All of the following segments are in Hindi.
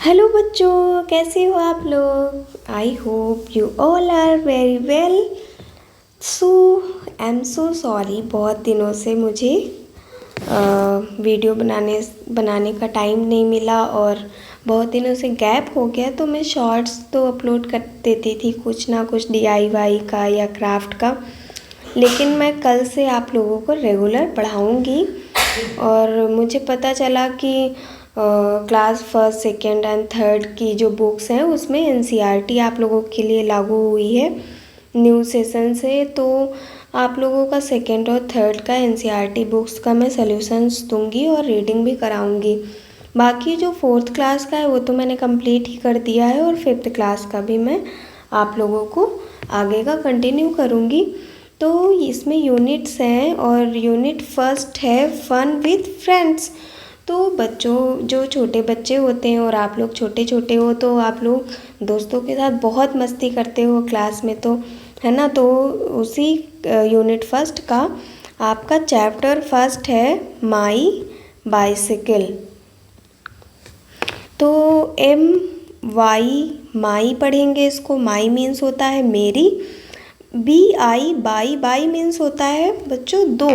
हेलो बच्चों, कैसे हो आप लोग। I hope you all are very well. So I am so sorry, बहुत दिनों से मुझे वीडियो बनाने का टाइम नहीं मिला और बहुत दिनों से गैप हो गया। तो मैं शॉर्ट्स तो अपलोड कर देती थी, कुछ ना कुछ DIY का या क्राफ्ट का, लेकिन मैं कल से आप लोगों को रेगुलर पढ़ाऊँगी। और मुझे पता चला कि class first second and third की जो बुक्स हैं उसमें NCERT आप लोगों के लिए लागू हुई है न्यू सेशन से। तो आप लोगों का सेकेंड और थर्ड का NCERT बुक्स का मैं सॉल्यूशंस दूंगी और रीडिंग भी कराऊंगी। बाकी जो फोर्थ क्लास का है वो तो मैंने कंप्लीट ही कर दिया है, और फिफ्थ क्लास का भी मैं आप लोगों को आगे का कंटिन्यू करूँगी। तो इसमें यूनिट्स हैं और यूनिट फर्स्ट है फन विथ फ्रेंड्स। तो बच्चों, जो छोटे बच्चे होते हैं और आप लोग छोटे छोटे हो, तो आप लोग दोस्तों के साथ बहुत मस्ती करते हो क्लास में, तो है ना। तो उसी यूनिट फर्स्ट का आपका चैप्टर फर्स्ट है माई बाइसिकल। तो माई पढ़ेंगे इसको। माई मीन्स होता है मेरी। BI बाई मीन्स होता है बच्चों दो।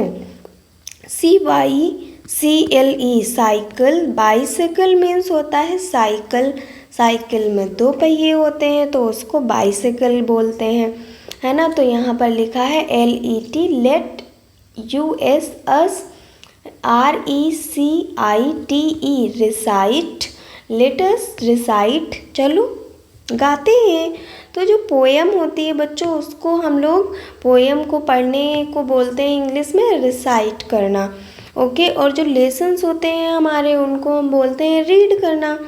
CYCLE cycle. बाइसिकल मीन्स होता है साइकिल। साइकिल में दो पहिए होते हैं तो उसको बाइसिकल बोलते हैं, है ना। तो यहाँ पर लिखा है LET let US us RECITE recite. Let's recite. चलो गाते हैं। तो जो पोएम होती है बच्चों, उसको हम लोग पोएम को पढ़ने को बोलते हैं इंग्लिश में रिसाइट करना। ओके। और जो लेसन्स होते हैं हमारे, उनको हम बोलते हैं रीड करना।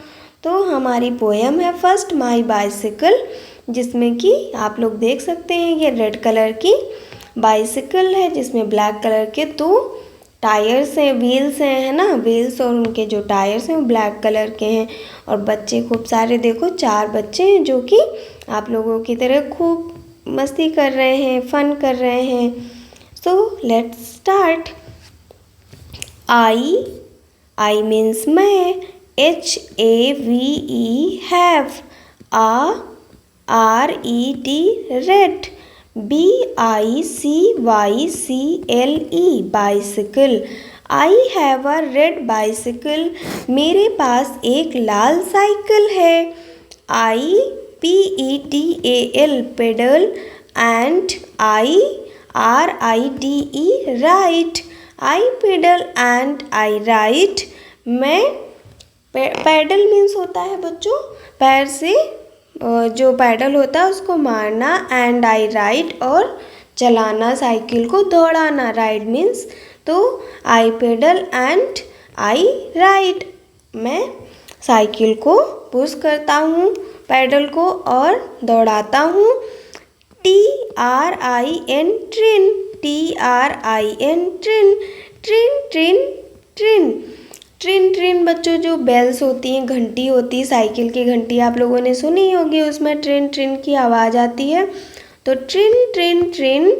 तो हमारी पोएम है फर्स्ट माई बाइसिकल, जिसमें कि आप लोग देख सकते हैं ये रेड कलर की बाइसिकल है जिसमें ब्लैक कलर के दो टायर्स हैं, व्हील्स हैं, है ना। व्हील्स और उनके जो टायर्स हैं वो ब्लैक कलर के हैं। और बच्चे खूब सारे, देखो 4 बच्चे हैं जो कि आप लोगों की तरह खूब मस्ती कर रहे हैं, फन कर रहे हैं। So let's start. I means मैं। HAVE have. RED red. BICYCLE bicycle. I have a red bicycle. मेरे पास एक लाल साइकिल है। PEDAL pedal. And RIDE right. I pedal and I right. मैं पैडल मीन्स होता है बच्चों पैर से जो पैडल होता है उसको मारना, एंड आई राइड और चलाना, साइकिल को दौड़ाना। राइड मीन्स तो आई पेडल एंड आई राइड। मैं साइकिल को पुश करता हूँ, पैडल को, और दौड़ाता हूँ। TRIN ट्रिन। TRIN ट्रिन। Tring tring tring. Tring ट्रिन बच्चों जो बेल्स होती हैं, घंटी होती है, साइकिल की घंटी आप लोगों ने सुनी होगी, उसमें ट्रिन ट्रिन की आवाज़ आती है। तो tring tring tring.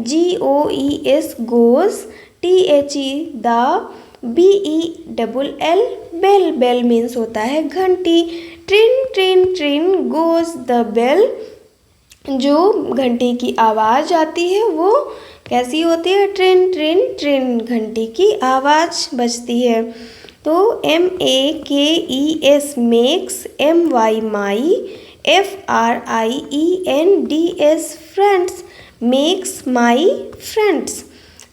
GOES goes. THE the. BELL bell. Bell means होता है घंटी। Tring tring tring goes the bell. जो घंटी की आवाज़ आती है वो कैसी होती है? ट्रिन ट्रिन ट्रिन, घंटी की आवाज़ बजती है। तो MAKES makes. MY my. FRIENDS friends. Makes my friends.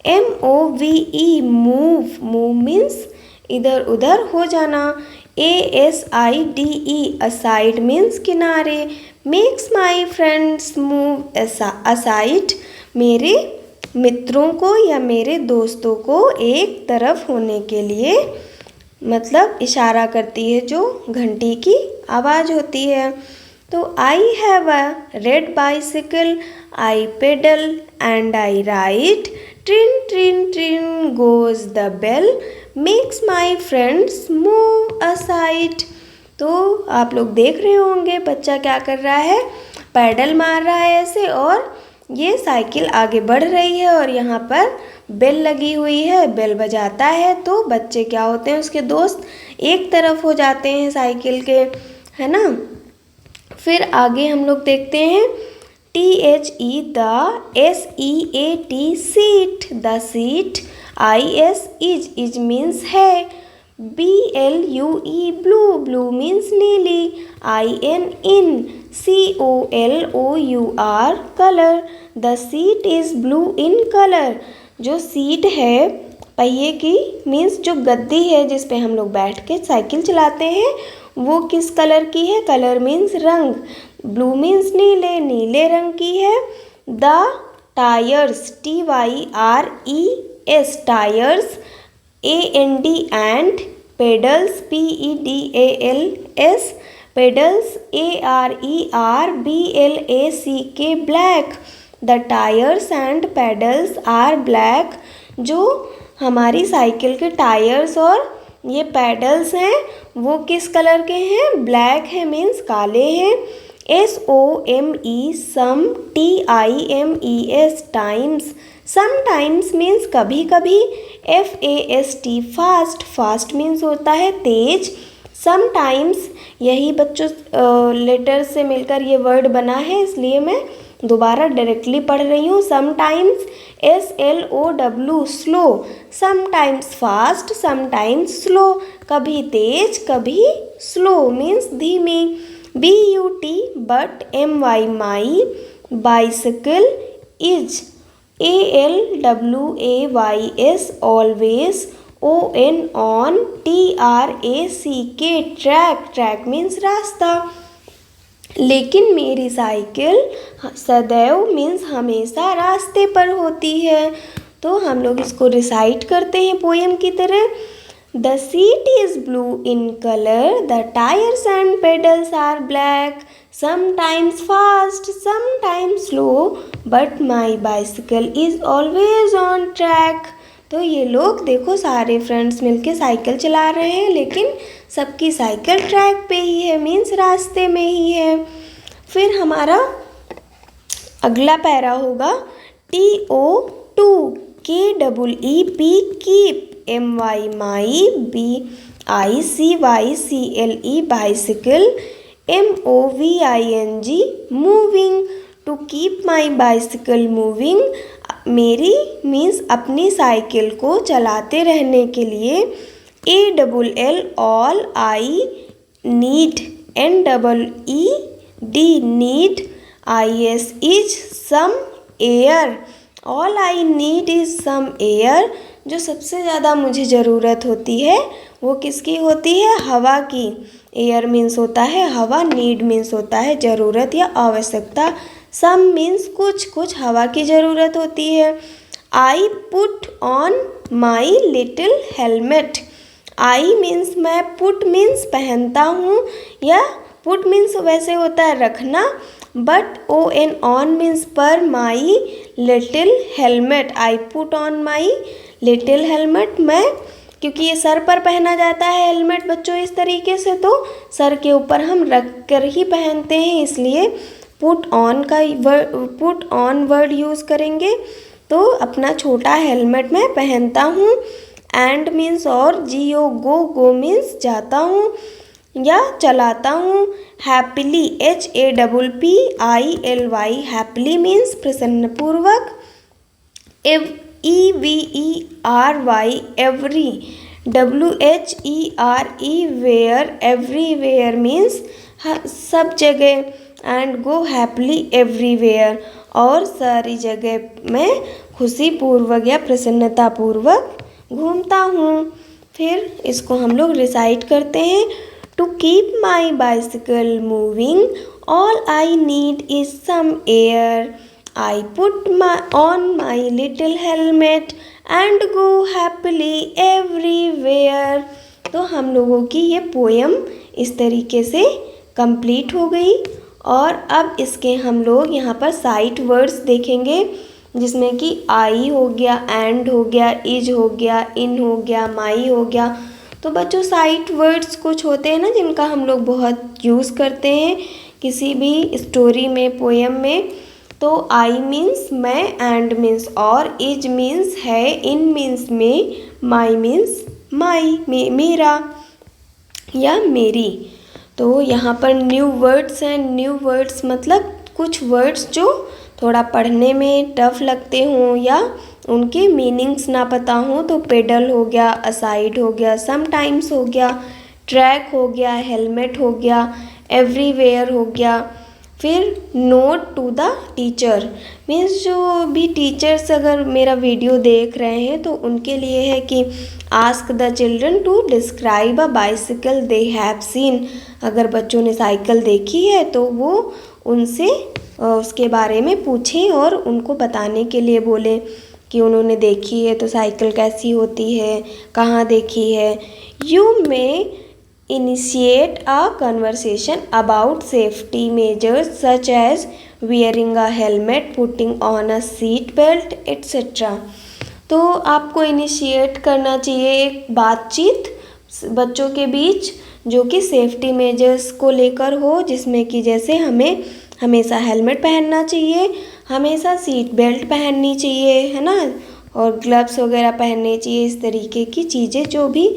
MOVE move. Move means इधर उधर हो जाना। ASIDE असाइड मीन्स किनारे। Makes my friends move aside. मेरे मित्रों को या मेरे दोस्तों को एक तरफ होने के लिए मतलब इशारा करती है जो घंटी की आवाज़ होती है। तो I have a red bicycle. I pedal and I ride. Tring tring tring goes the bell. Makes my friends move aside. तो आप लोग देख रहे होंगे बच्चा क्या कर रहा है, पैडल मार रहा है ऐसे, और ये साइकिल आगे बढ़ रही है और यहाँ पर बेल लगी हुई है, बेल बजाता है तो बच्चे क्या होते हैं, उसके दोस्त एक तरफ हो जाते हैं साइकिल के। है ना। फिर आगे हम लोग देखते हैं THE the, SEAT seat, the seat, IS is means है, BLUE ब्लू, ब्लू मीन्स नीली, IN in, COLOUR colour, the seat is blue in colour. जो सीट है पहिए की मीन्स जो गद्दी है जिस पे हम लोग बैठ के साइकिल चलाते हैं वो किस कलर की है, कलर मीन्स रंग, ब्लू मीन्स नीले, नीले रंग की है। The tyres, TYRES tyres, AND and, pedals, PEDALS pedals, ARERBLACK black, the tyres and pedals are black. जो हमारी साइकिल के टायर्स और ये पेडल्स हैं वो किस कलर के हैं, ब्लैक है मीन्स काले हैं। SOME सम, TIMES टाइम्स, समटाइम्स मीन्स कभी कभी। FAST फास्ट, फास्ट मीन्स होता है तेज। समटाइम्स, यही बच्चों लेटर से मिलकर ये वर्ड बना है इसलिए मैं दोबारा डायरेक्टली पढ़ रही हूँ। Sometimes, SLOW slow, sometimes fast, sometimes slow, कभी तेज कभी स्लो मीन्स धीमी। BUT but, MY my, bicycle, is, ALWAYS always, ON on, TRACK track, track means रास्ता। लेकिन मेरी साइकिल सदैव मीन्स हमेशा रास्ते पर होती है। तो हम लोग इसको रिसाइट करते हैं पोएम की तरह। The seat is blue in colour, the tyres and pedals are black, sometimes fast sometimes slow, but my bicycle is always on track. तो ये लोग देखो सारे फ्रेंड्स मिलके साइकिल चला रहे हैं लेकिन सबकी साइकिल ट्रैक पे ही है मीन्स रास्ते में ही है। फिर हमारा अगला पैरा होगा TO2 KEEP keep, MY my, BICYCLE bicycle, MOVING moving, to keep my bicycle moving, मेरी मीन्स अपनी साइकिल को चलाते रहने के लिए। ALL all, I need, NEED need, IS is some air, all I need is some air. जो सबसे ज़्यादा मुझे ज़रूरत होती है वो किसकी होती है, हवा की। एयर मीन्स होता है हवा, नीड मीन्स होता है ज़रूरत या आवश्यकता, सम मीन्स कुछ, कुछ हवा की ज़रूरत होती है। आई put on my little helmet, I means मैं, पुट मीन्स पहनता हूँ या पुट मीन्स वैसे होता है रखना, बट ON ऑन मीन्स पर, माई little helmet, I put on my little helmet, मैं क्योंकि ये सर पर पहना जाता है हेलमेट बच्चों इस तरीके से, तो सर के ऊपर हम रख कर ही पहनते हैं इसलिए पुट ऑन का पुट ऑन वर्ड यूज़ करेंगे। तो अपना छोटा हेलमेट मैं पहनता हूँ। एंड मीन्स और, GO गो मीन्स जाता हूँ या चलाता हूँ। हैप्पीली, HAPPILY हैप्पीली मीन्स प्रसन्नपूर्वक। EVERY every, WHERE where, everywhere means सब जगह। एंड गो हैप्पीली एवरीवेयर, और सारी जगह मैं खुशी पूर्वक या प्रसन्नता पूर्वक घूमता हूँ। फिर इसको हम लोग रिसाइट करते हैं। To keep my bicycle moving, all I need is some air, I put on my little helmet and go happily everywhere. तो हम लोगों की ये पोएम इस तरीके से कंप्लीट हो गई। और अब इसके हम लोग यहाँ पर साइट वर्ड्स देखेंगे जिसमें कि आई हो गया, एंड हो गया, इज हो गया, इन हो गया, माई हो गया। तो बच्चों साइट वर्ड्स कुछ होते हैं ना जिनका हम लोग बहुत यूज़ करते हैं किसी भी स्टोरी में, पोएम में। तो आई मीन्स मैं, एंड मीन्स और, इज मीन्स है, इन मीन्स में, माई मीन्स माई मेरा या मेरी। तो यहाँ पर न्यू वर्ड्स हैं। न्यू वर्ड्स मतलब कुछ वर्ड्स जो थोड़ा पढ़ने में टफ लगते हों या उनके मीनिंग्स ना पता हों, तो पेडल हो गया, असाइड हो गया, समटाइम्स हो गया, ट्रैक हो गया, हेलमेट हो गया, एवरीवेयर हो गया। फिर note to the teacher means जो भी टीचर्स अगर मेरा वीडियो देख रहे हैं तो उनके लिए है कि ask the children to describe a bicycle they have seen. अगर बच्चों ने साइकिल देखी है तो वो उनसे उसके बारे में पूछें और उनको बताने के लिए बोलें कि उन्होंने देखी है तो साइकिल कैसी होती है, कहाँ देखी है। यू में initiate a conversation about safety measures such as wearing a helmet, putting on a seat belt, etc. तो आपको इनिशिएट करना चाहिए एक बातचीत बच्चों के बीच जो कि सेफ्टी मेजर्स को लेकर हो, जिसमें कि जैसे हमें हमेशा हेलमेट पहनना चाहिए, हमेशा सीट बेल्ट पहननी चाहिए, है ना, और ग्लव्स वगैरह पहनने चाहिए। इस तरीके की चीज़ें जो भी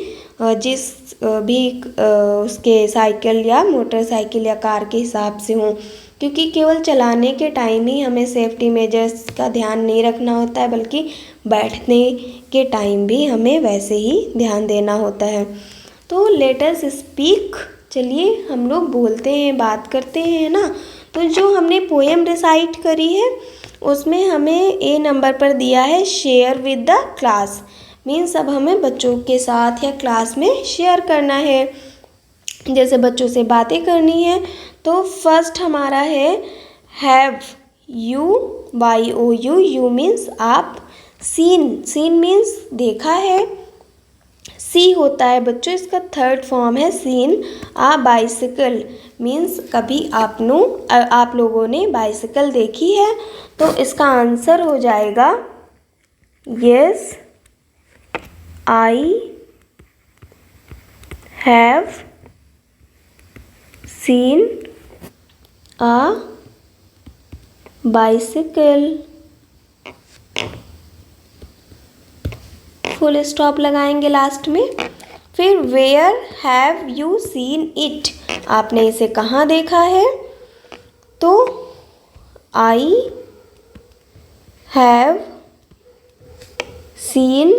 जिस भी उसके साइकिल या मोटरसाइकिल या कार के हिसाब से हों, क्योंकि केवल चलाने के टाइम ही हमें सेफ्टी मेजर्स का ध्यान नहीं रखना होता है, बल्कि बैठने के टाइम भी हमें वैसे ही ध्यान देना होता है। तो लेट अस स्पीक, चलिए हम लोग बोलते हैं, बात करते हैं ना। तो जो हमने पोएम रिसाइट करी है उसमें हमें ए नंबर पर दिया है share with the class. Means अब हमें बच्चों के साथ या क्लास में शेयर करना है, जैसे बच्चों से बातें करनी है। तो फर्स्ट हमारा है have you, YOU, you means आप, सीन, सीन मीन्स देखा है, सी होता है बच्चों इसका थर्ड फॉर्म है सीन। आ बाइसिकल मीन्स कभी आप लोगों ने बाइसिकल देखी है, तो इसका आंसर हो जाएगा yes I have seen a bicycle। Full stop लगाएंगे लास्ट में। फिर where have you seen it, आपने इसे कहाँ देखा है? तो I have seen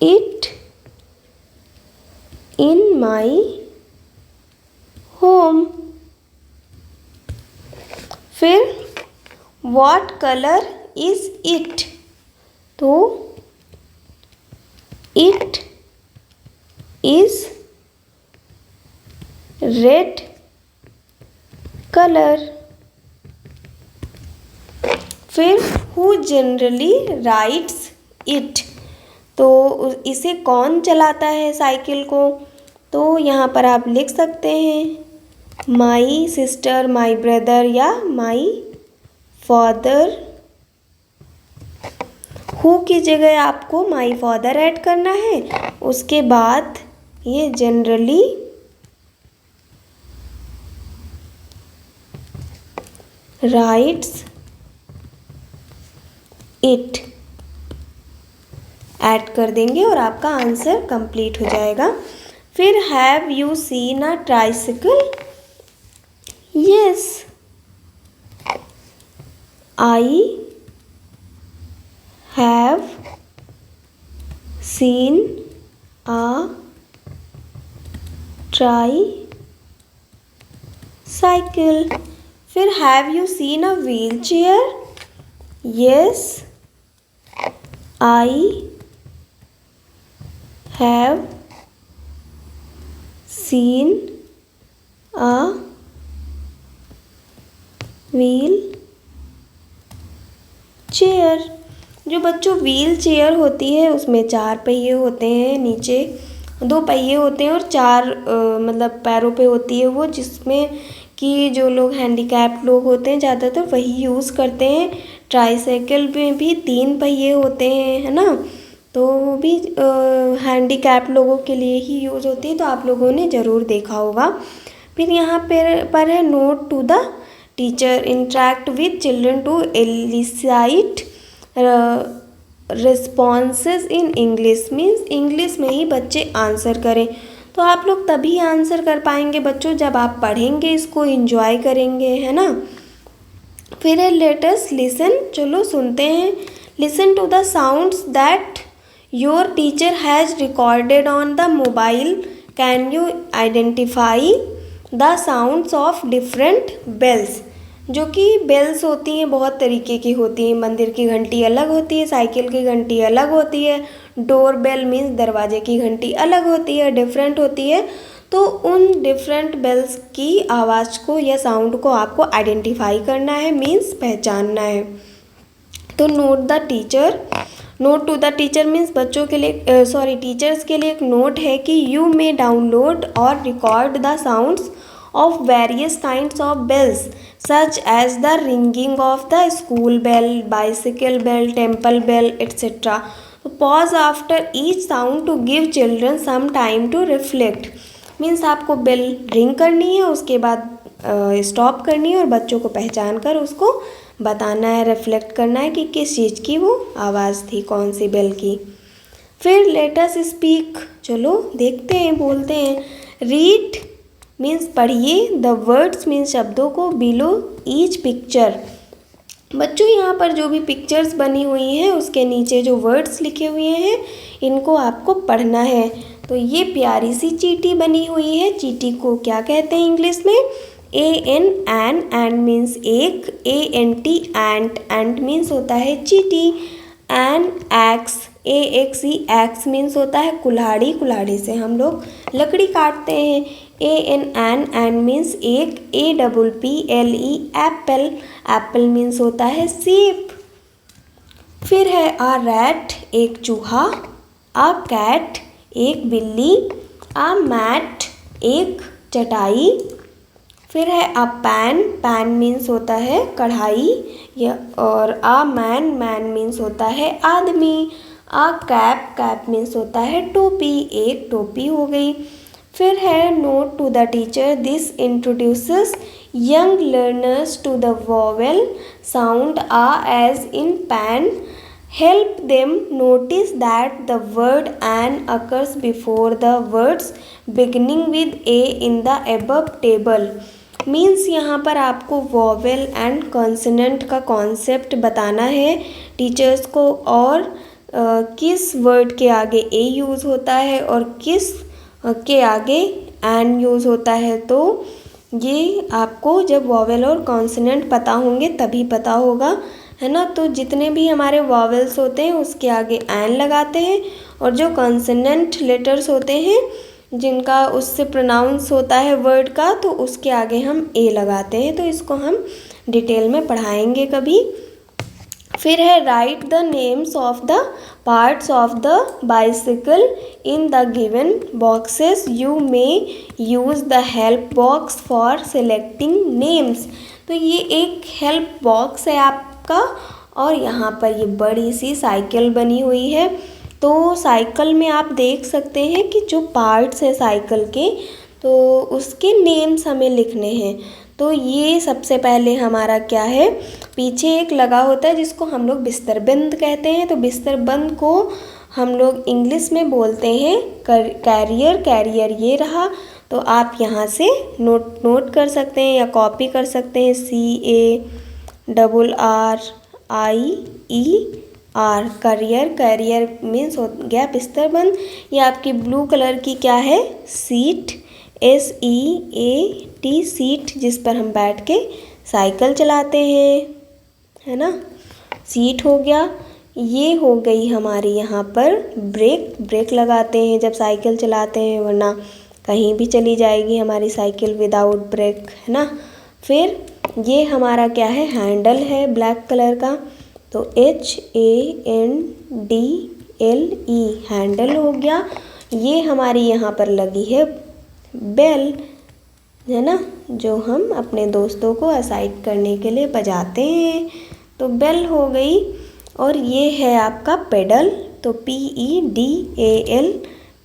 it in my home. फिर व्हाट कलर इज इट, तो इट इज रेड कलर। फिर हु जनरली राइड्स इट, तो इसे कौन चलाता है साइकिल को? तो यहाँ पर आप लिख सकते हैं माई सिस्टर, माई ब्रदर या माई फादर। हु की जगह आपको माई फादर ऐड करना है, उसके बाद ये जनरली राइड्स इट ऐड कर देंगे और आपका आंसर कंप्लीट हो जाएगा। फिर have you seen a tricycle, yes I have scene a tricycle। फिर have you seen a wheel chair, yes I have seen a wheel chair. जो बच्चों व्हील चेयर होती है उसमें 4 पहिए होते हैं, नीचे 2 पहिए होते हैं और 4 मतलब पैरों पे होती है वो, जिसमें कि जो लोग हैंडीकैप लोग होते हैं ज़्यादातर वही यूज़ करते हैं। ट्राईसाइकिल में भी 3 पहिए होते हैं, है ना, तो वो भी हैंडीकैप लोगों के लिए ही यूज़ होती है, तो आप लोगों ने ज़रूर देखा होगा। फिर यहाँ पर है note to the teacher, interact with children to elicit responses in English, means English में ही बच्चे आंसर करें। तो आप लोग तभी आंसर कर पाएंगे बच्चों जब आप पढ़ेंगे, इसको एंजॉय करेंगे, है ना। फिर है लेट अस लिसन, चलो सुनते हैं। Listen to the sounds that your teacher has recorded on the mobile. Can you identify the sounds of different bells. जो कि बेल्स होती हैं बहुत तरीके की होती हैं, मंदिर की घंटी अलग होती है, साइकिल की घंटी अलग होती है, डोर बेल मीन्स दरवाजे की घंटी अलग होती है, डिफरेंट होती है। तो उन डिफरेंट बेल्स की आवाज़ को या साउंड को आपको आइडेंटिफाई करना है, मीन्स पहचानना है। तो note the teacher, note to the teacher means बच्चों के लिए टीचर्स के लिए एक नोट है कि यू मे डाउनलोड और record the sounds of various kinds of bells such as the ringing of the school bell, bicycle bell, temple bell, etc. So pause after each sound to give children some time to reflect. Means आपको बेल रिंग करनी है, उसके बाद स्टॉप करनी है और बच्चों को पहचान कर उसको बताना है, रिफ्लेक्ट करना है कि किस चीज़ की वो आवाज़ थी, कौन सी बेल की। फिर लेट अस स्पीक, चलो देखते हैं, बोलते हैं। रीड मीन्स पढ़िए, द वर्ड्स मीन्स शब्दों को, बिलो ईच पिक्चर। बच्चों यहाँ पर जो भी पिक्चर्स बनी हुई हैं उसके नीचे जो वर्ड्स लिखे हुए हैं इनको आपको पढ़ना है। तो ये प्यारी सी चींटी बनी हुई है, चींटी को क्या कहते हैं इंग्लिश में? एन, एंड मीन्स एक, ANT एंट, एंट मीन्स होता है चींटी। An axe, AXE axe means होता है कुल्हाड़ी, कुल्हाड़ी से हम लोग लकड़ी काटते हैं। एन मीन्स एक, APPLE एप्पल, एप्पल मीन्स होता है सेब। फिर है आ रैट, एक चूहा, आ कैट, एक बिल्ली, आ मैट, एक चटाई। फिर है आ पैन, पैन मीन्स होता है कढ़ाई, या और आ मैन, मैन मीन्स होता है आदमी। आ कैप, कैप मीन्स होता है टोपी, एक टोपी हो गई। फिर है note to the teacher, this introduces young learners to the vowel sound आ as in pan, help them notice that the word an occurs before the words beginning with a in the above table. Means यहाँ पर आपको वॉवेल एंड कॉन्सोनेंट का कॉन्सेप्ट बताना है टीचर्स को, और किस वर्ड के आगे ए यूज़ होता है और किस के आगे एन यूज़ होता है। तो ये आपको जब वॉवेल और कॉन्सोनेंट पता होंगे तभी पता होगा, है ना। तो जितने भी हमारे वॉवेल्स होते हैं उसके आगे एन लगाते हैं, और जो कॉन्सोनेंट लेटर्स होते हैं जिनका उससे प्रोनाउंस होता है वर्ड का, तो उसके आगे हम ए लगाते हैं। तो इसको हम डिटेल में पढ़ाएंगे कभी। फिर है right the names of the parts of the bicycle in the given boxes, you may use the help box for selecting names. तो ये एक हेल्प बॉक्स है आपका, और यहाँ पर ये बड़ी सी साइकिल बनी हुई है। तो साइकिल में आप देख सकते हैं कि जो पार्ट्स हैं साइकिल के, तो उसके नेम्स हमें लिखने हैं। तो ये सबसे पहले हमारा क्या है, पीछे एक लगा होता है जिसको हम लोग बिस्तरबंद कहते हैं। तो बिस्तरबंद को हम लोग इंग्लिश में बोलते हैं कैरियर, कैरियर ये रहा। तो आप यहाँ से नोट कर सकते हैं या कॉपी कर सकते हैं, CARRIER, करियर, कैरियर मीन्स हो गया बिस्तरबंद। ये आपकी ब्लू कलर की क्या है, सीट, SEAT, सीट, जिस पर हम बैठ के साइकिल चलाते हैं, है ना। सीट हो गया। ये हो गई हमारी यहाँ पर ब्रेक, ब्रेक लगाते हैं जब साइकिल चलाते हैं, वरना कहीं भी चली जाएगी हमारी साइकिल विदाउट ब्रेक, है ना। फिर ये हमारा क्या है, हैंडल है ब्लैक कलर का, तो HANDLE हैंडल हो गया। ये हमारी यहाँ पर लगी है बेल, है ना, जो हम अपने दोस्तों को एक्साइट करने के लिए बजाते हैं। तो बेल हो गई। और ये है आपका पेडल, तो PEDAL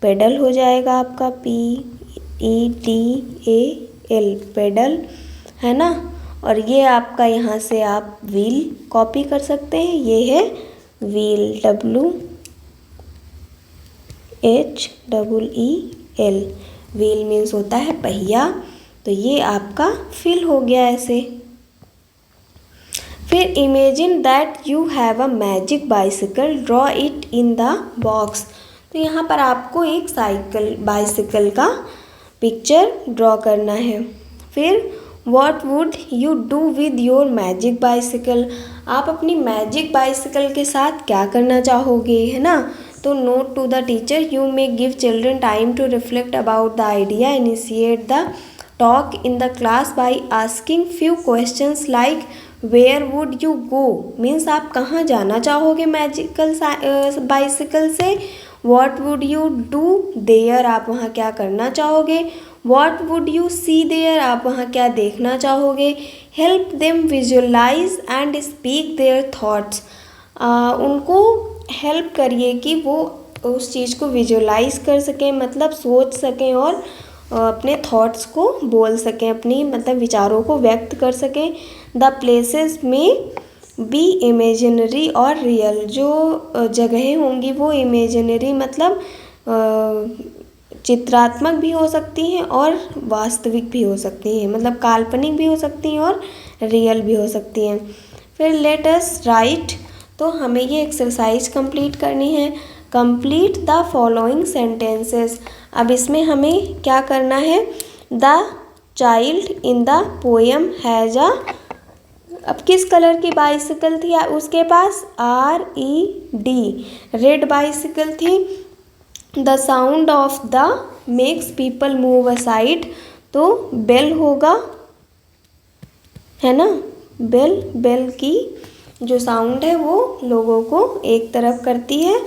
पेडल हो जाएगा आपका, PEDAL पेडल, है ना। और ये आपका यहाँ से आप व्हील कॉपी कर सकते हैं, ये है व्हील, WHEEL। व्हील मीन्स होता है पहिया, तो ये आपका फिल हो गया ऐसे। फिर imagine that you have a magic bicycle, draw it in the box. तो यहाँ पर आपको एक बाइसिकल का पिक्चर ड्रॉ करना है। फिर what would you do with your magic bicycle, आप अपनी मैजिक बाइसिकल के साथ क्या करना चाहोगे, है ना। तो note to the teacher, you may give children time to reflect about the idea, initiate the talk in the class by asking few questions like where would you go, means आप कहाँ जाना चाहोगे मैजिकल बाइसिकल से। What would you do there, आप वहाँ क्या करना चाहोगे। What would you see there, आप वहाँ क्या देखना चाहोगे। Help them visualise and speak their thoughts, उनको हेल्प करिए कि वो उस चीज़ को विजुअलाइज कर सकें, मतलब सोच सकें और अपने थॉट्स को बोल सकें, अपनी मतलब विचारों को व्यक्त कर सकें। द प्लेसेस में बी इमेजिनरी और रियल, जो जगहें होंगी वो इमेजिनरी मतलब चित्रात्मक भी हो सकती हैं और वास्तविक भी हो सकती हैं, मतलब काल्पनिक भी हो सकती हैं और रियल भी हो सकती हैं। फिर लेट अस राइट, तो हमें ये एक्सरसाइज कंप्लीट करनी है। कंप्लीट द फॉलोइंग सेंटेंसेस, अब इसमें हमें क्या करना है। The child in the poem has a, अब किस कलर की बाइसिकल थी उसके पास, RED, रेड बाइसिकल थी। The sound of the makes people move aside, तो बेल होगा, है ना। बेल की जो साउंड है वो लोगों को एक तरफ करती है।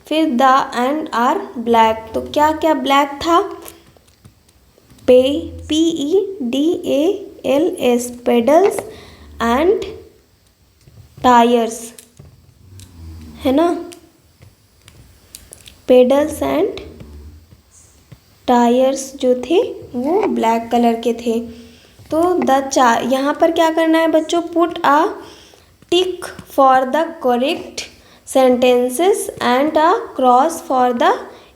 फिर द एंड आर ब्लैक, तो क्या क्या ब्लैक था, PEDALS, पेडल्स एंड टायर्स, है ना। पेडल्स एंड टायर्स जो थे वो ब्लैक कलर के थे। तो यहाँ पर क्या करना है बच्चों, put a tick for the correct sentences and a cross for the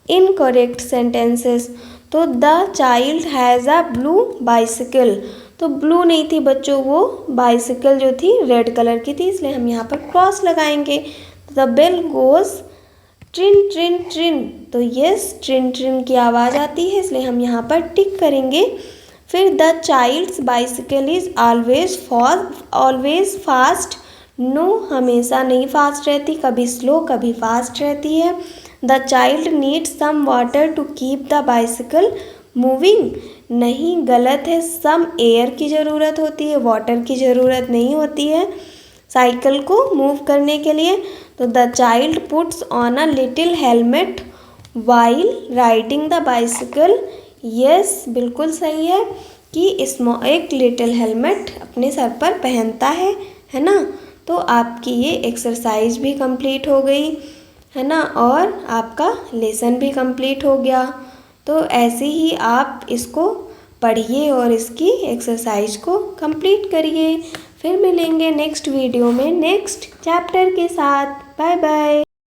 incorrect sentences। तो the child has a blue bicycle, तो ब्लू नहीं थी बच्चों, वो बाइसिकल जो थी रेड कलर की थी, इसलिए हम यहाँ पर क्रॉस लगाएंगे। द बेल गोज ट्रिन ट्रिन ट्रिन, तो यस ट्रिन ट्रिन की आवाज़ आती है, इसलिए हम यहाँ पर टिक करेंगे। फिर the child's bicycle is always fast, no हमेशा नहीं फास्ट रहती, कभी स्लो कभी फास्ट रहती है। The child needs some water to keep the bicycle moving, नहीं गलत है, सम एयर की ज़रूरत होती है, वाटर की ज़रूरत नहीं होती है साइकिल को मूव करने के लिए। तो the child puts on a little helmet while riding the bicycle, yes बिल्कुल सही है कि एक लिटिल हेलमेट अपने सर पर पहनता है ना। तो आपकी ये एक्सरसाइज भी कंप्लीट हो गई, है ना, और आपका लेसन भी कंप्लीट हो गया। तो ऐसे ही आप इसको पढ़िए और इसकी एक्सरसाइज को कंप्लीट करिए। फिर मिलेंगे नेक्स्ट वीडियो में नेक्स्ट चैप्टर के साथ। Bye bye.